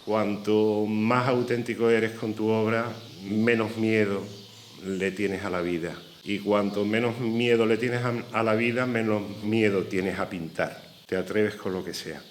Cuanto más auténtico eres con tu obra, menos miedo le tienes a la vida. Y cuanto menos miedo le tienes a la vida, menos miedo tienes a pintar. Te atreves con lo que sea.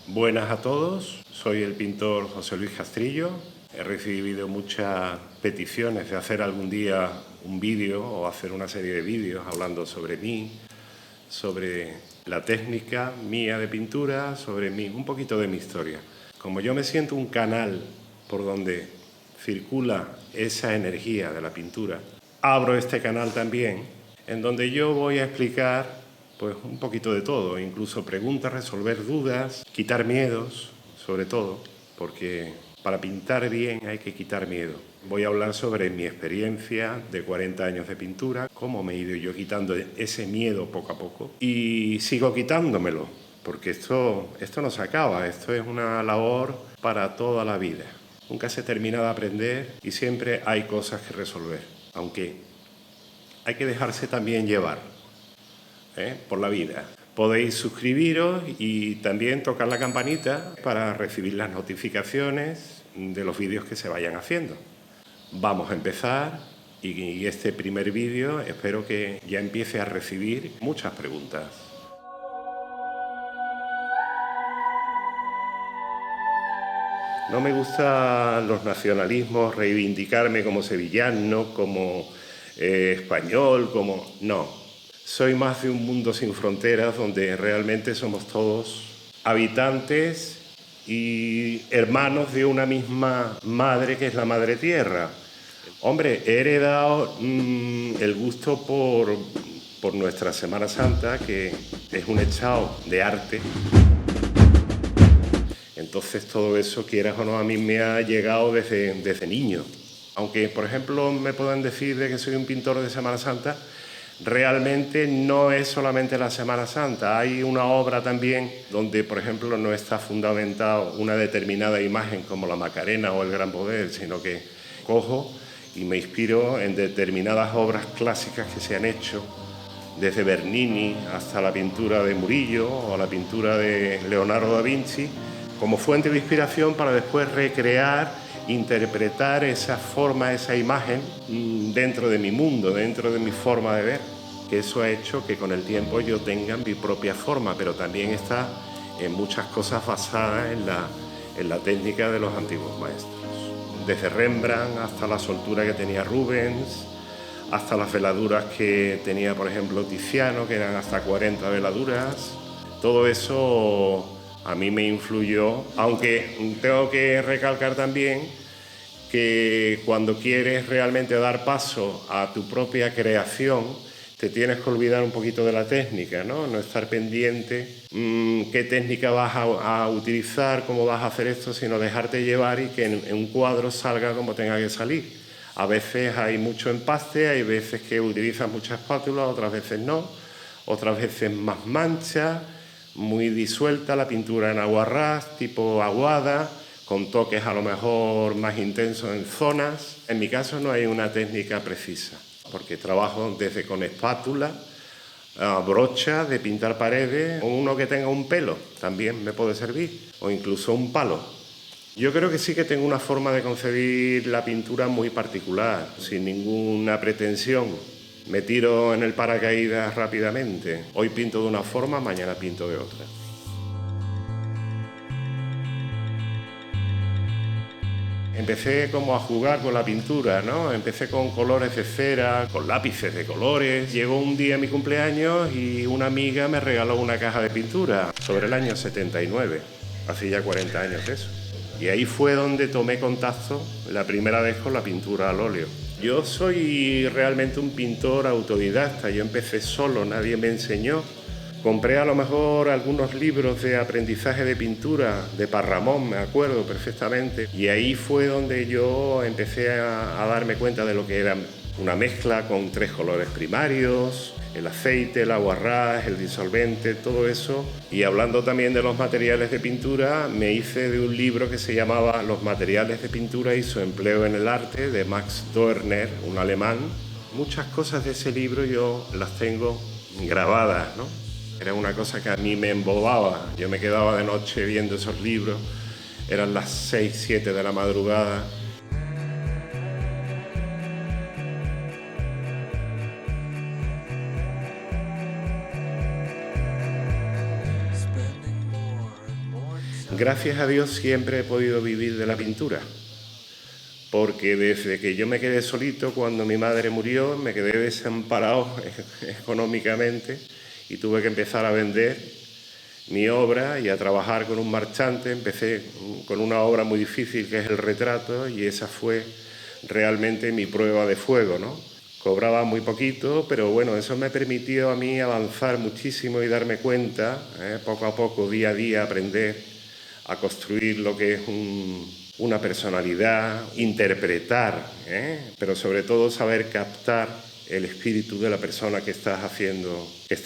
Buenas a todos, soy el pintor José Luis Castrillo. He recibido muchas peticiones de hacer algún día un vídeo o hacer una serie de vídeos hablando sobre mí, sobre la técnica mía de pintura, sobre mí, un poquito de mi historia. Como yo me siento un canal por donde circula esa energía de la pintura, abro este canal también, en donde yo voy a explicar pues un poquito de todo, incluso preguntas, resolver dudas, quitar miedos, sobre todo, porque para pintar bien hay que quitar miedo. Voy a hablar sobre mi experiencia de 40 años de pintura, cómo me he ido yo quitando ese miedo poco a poco y sigo quitándomelo, porque esto no se acaba, esto es una labor para toda la vida. Nunca se termina de aprender y siempre hay cosas que resolver, aunque hay que dejarse también llevar por la vida. Podéis suscribiros y también tocar la campanita para recibir las notificaciones de los vídeos que se vayan haciendo. Vamos a empezar y este primer vídeo espero que ya empiece a recibir muchas preguntas. No me gustan los nacionalismos, reivindicarme como sevillano, como español, como... No. Soy más de un mundo sin fronteras donde realmente somos todos habitantes y hermanos de una misma madre que es la Madre Tierra. Hombre, he heredado el gusto por nuestra Semana Santa, que es un echado de arte. Entonces todo eso, quieras o no, a mí me ha llegado desde niño. Aunque, por ejemplo, me puedan decir de que soy un pintor de Semana Santa, realmente no es solamente la Semana Santa. Hay una obra también donde, por ejemplo, no está fundamentado una determinada imagen como la Macarena o el Gran Poder, sino que cojo y me inspiro en determinadas obras clásicas que se han hecho, desde Bernini hasta la pintura de Murillo o la pintura de Leonardo da Vinci, como fuente de inspiración para después recrear, interpretar esa forma, esa imagen dentro de mi mundo, dentro de mi forma de ver. Que eso ha hecho que con el tiempo yo tenga mi propia forma, pero también está en muchas cosas basada en la técnica de los antiguos maestros. Desde Rembrandt hasta la soltura que tenía Rubens, hasta las veladuras que tenía, por ejemplo, Tiziano, que eran hasta 40 veladuras. Todo eso a mí me influyó, aunque tengo que recalcar también que cuando quieres realmente dar paso a tu propia creación, te tienes que olvidar un poquito de la técnica, ¿no? No estar pendiente qué técnica vas a utilizar, cómo vas a hacer esto, sino dejarte llevar y que en un cuadro salga como tenga que salir. A veces hay mucho empaste, hay veces que utilizas mucha espátula, otras veces no, otras veces más mancha, muy disuelta, la pintura en aguarrás, tipo aguada, con toques a lo mejor más intensos en zonas. En mi caso no hay una técnica precisa, porque trabajo desde con espátula, brocha de pintar paredes, o uno que tenga un pelo, también me puede servir, o incluso un palo. Yo creo que sí que tengo una forma de concebir la pintura muy particular, sin ninguna pretensión. Me tiro en el paracaídas rápidamente. Hoy pinto de una forma, mañana pinto de otra. Empecé como a jugar con la pintura, ¿no? Empecé con colores de cera, con lápices de colores. Llegó un día mi cumpleaños y una amiga me regaló una caja de pintura sobre el año 79, hace ya 40 años eso. Y ahí fue donde tomé contacto la primera vez con la pintura al óleo. Yo soy realmente un pintor autodidacta, yo empecé solo, nadie me enseñó. Compré a lo mejor algunos libros de aprendizaje de pintura de Parramón, me acuerdo perfectamente, y ahí fue donde yo empecé a darme cuenta de lo que era una mezcla con 3 colores primarios, el aceite, el aguarrás, el disolvente, todo eso. Y hablando también de los materiales de pintura, me hice de un libro que se llamaba Los materiales de pintura y su empleo en el arte, de Max Doerner, un alemán. Muchas cosas de ese libro yo las tengo grabadas, ¿no? Era una cosa que a mí me embobaba. Yo me quedaba de noche viendo esos libros. Eran las 6, 7 de la madrugada. Gracias a Dios siempre he podido vivir de la pintura, porque desde que yo me quedé solito, cuando mi madre murió, me quedé desamparado económicamente y tuve que empezar a vender mi obra y a trabajar con un marchante. Empecé con una obra muy difícil que es el retrato, y esa fue realmente mi prueba de fuego, ¿no? Cobraba muy poquito, pero bueno, eso me permitió a mí avanzar muchísimo y darme cuenta, poco a poco, día a día, aprender a construir lo que es una personalidad, interpretar, pero sobre todo saber captar el espíritu de la persona que está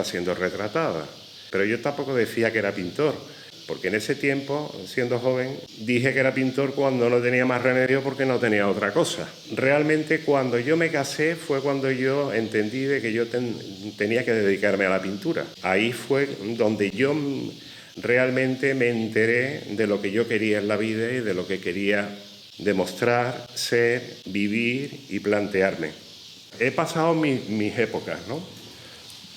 siendo retratada. Pero yo tampoco decía que era pintor, porque en ese tiempo, siendo joven, dije que era pintor cuando no tenía más remedio porque no tenía otra cosa. Realmente cuando yo me casé fue cuando yo entendí de que yo tenía que dedicarme a la pintura. Ahí fue donde yo realmente me enteré de lo que yo quería en la vida y de lo que quería demostrar, ser, vivir y plantearme. He pasado mis épocas, ¿no?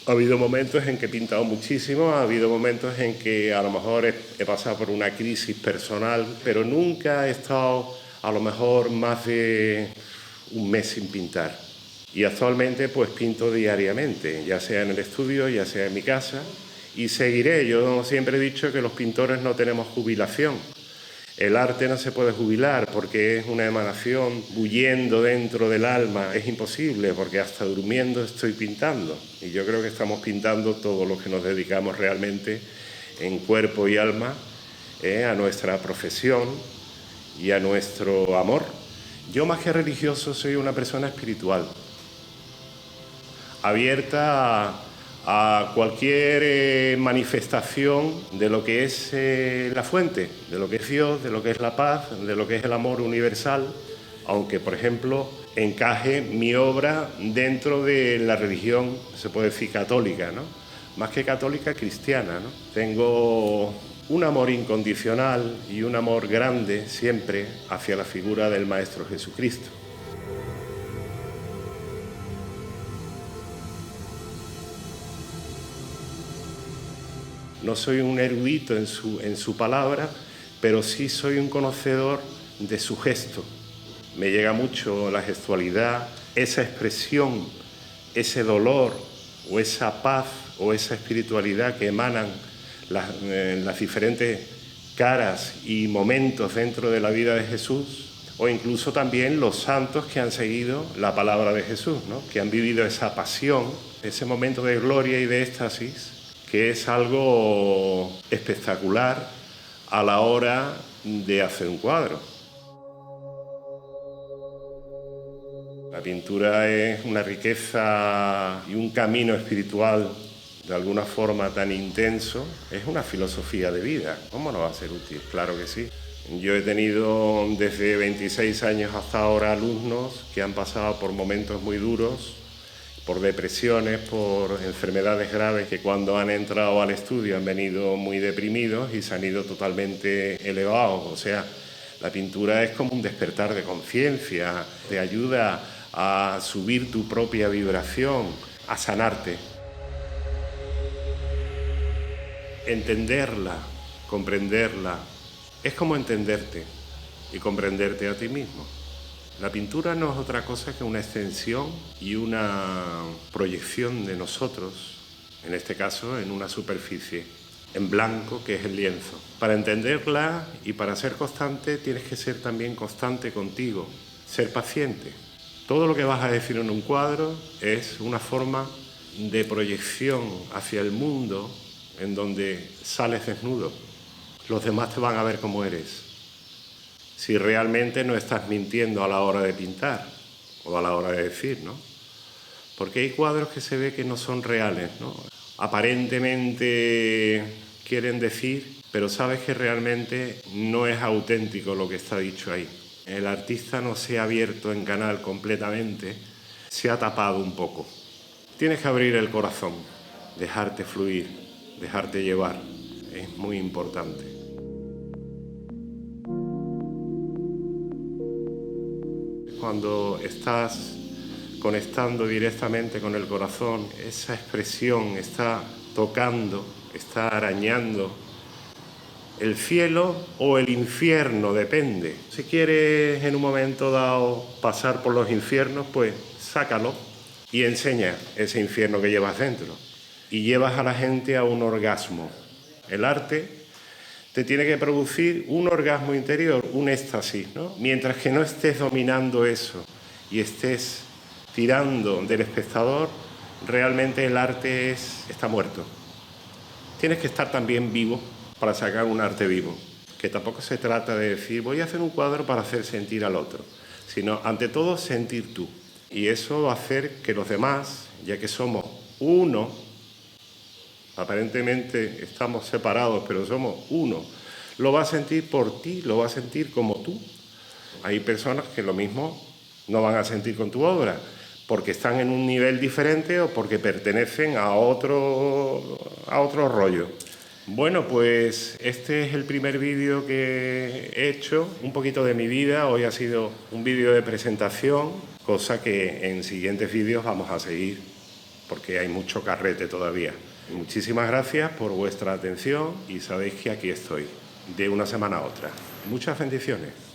Ha habido momentos en que he pintado muchísimo, ha habido momentos en que a lo mejor he pasado por una crisis personal, pero nunca he estado a lo mejor más de un mes sin pintar. Y actualmente pues pinto diariamente, ya sea en el estudio, ya sea en mi casa, y seguiré. Yo siempre he dicho que los pintores no tenemos jubilación. El arte no se puede jubilar porque es una emanación bullendo dentro del alma. Es imposible porque hasta durmiendo estoy pintando. Y yo creo que estamos pintando todos los que nos dedicamos realmente en cuerpo y alma a nuestra profesión y a nuestro amor. Yo más que religioso soy una persona espiritual, abierta a cualquier manifestación de lo que es la fuente, de lo que es Dios, de lo que es la paz, de lo que es el amor universal, aunque, por ejemplo, encaje mi obra dentro de la religión, se puede decir católica, ¿no? Más que católica, cristiana, ¿no? Tengo un amor incondicional y un amor grande siempre hacia la figura del Maestro Jesucristo. No soy un erudito en su palabra, pero sí soy un conocedor de su gesto. Me llega mucho la gestualidad, esa expresión, ese dolor o esa paz o esa espiritualidad que emanan las diferentes caras y momentos dentro de la vida de Jesús, o incluso también los santos que han seguido la palabra de Jesús, ¿no? Que han vivido esa pasión, ese momento de gloria y de éxtasis, que es algo espectacular a la hora de hacer un cuadro. La pintura es una riqueza y un camino espiritual de alguna forma tan intenso. Es una filosofía de vida. ¿Cómo no va a ser útil? Claro que sí. Yo he tenido desde 26 años hasta ahora alumnos que han pasado por momentos muy duros, por depresiones, por enfermedades graves, que cuando han entrado al estudio han venido muy deprimidos y se han ido totalmente elevados. O sea, la pintura es como un despertar de conciencia, te ayuda a subir tu propia vibración, a sanarte. Entenderla, comprenderla, es como entenderte y comprenderte a ti mismo. La pintura no es otra cosa que una extensión y una proyección de nosotros, en este caso en una superficie en blanco que es el lienzo. Para entenderla y para ser constante tienes que ser también constante contigo, ser paciente. Todo lo que vas a decir en un cuadro es una forma de proyección hacia el mundo en donde sales desnudo. Los demás te van a ver como eres. Si realmente no estás mintiendo a la hora de pintar o a la hora de decir, ¿no? Porque hay cuadros que se ve que no son reales, ¿no? Aparentemente quieren decir, pero sabes que realmente no es auténtico lo que está dicho ahí. El artista no se ha abierto en canal completamente, se ha tapado un poco. Tienes que abrir el corazón, dejarte fluir, dejarte llevar. Es muy importante. Cuando estás conectando directamente con el corazón, esa expresión está tocando, está arañando el cielo o el infierno, depende. Si quieres en un momento dado pasar por los infiernos, pues sácalo y enseña ese infierno que llevas dentro. Y llevas a la gente a un orgasmo. El arte te tiene que producir un orgasmo interior, un éxtasis, ¿no? Mientras que no estés dominando eso y estés tirando del espectador, realmente el arte está muerto. Tienes que estar también vivo para sacar un arte vivo, que tampoco se trata de decir voy a hacer un cuadro para hacer sentir al otro, sino ante todo sentir tú. Y eso va a hacer que los demás, ya que somos uno, aparentemente estamos separados, pero somos uno, lo va a sentir por ti, lo va a sentir como tú. Hay personas que lo mismo no van a sentir con tu obra, porque están en un nivel diferente o porque pertenecen a otro rollo. Bueno, pues este es el primer vídeo que he hecho, un poquito de mi vida. Hoy ha sido un vídeo de presentación, cosa que en siguientes vídeos vamos a seguir, porque hay mucho carrete todavía. Muchísimas gracias por vuestra atención y sabéis que aquí estoy, de una semana a otra. Muchas bendiciones.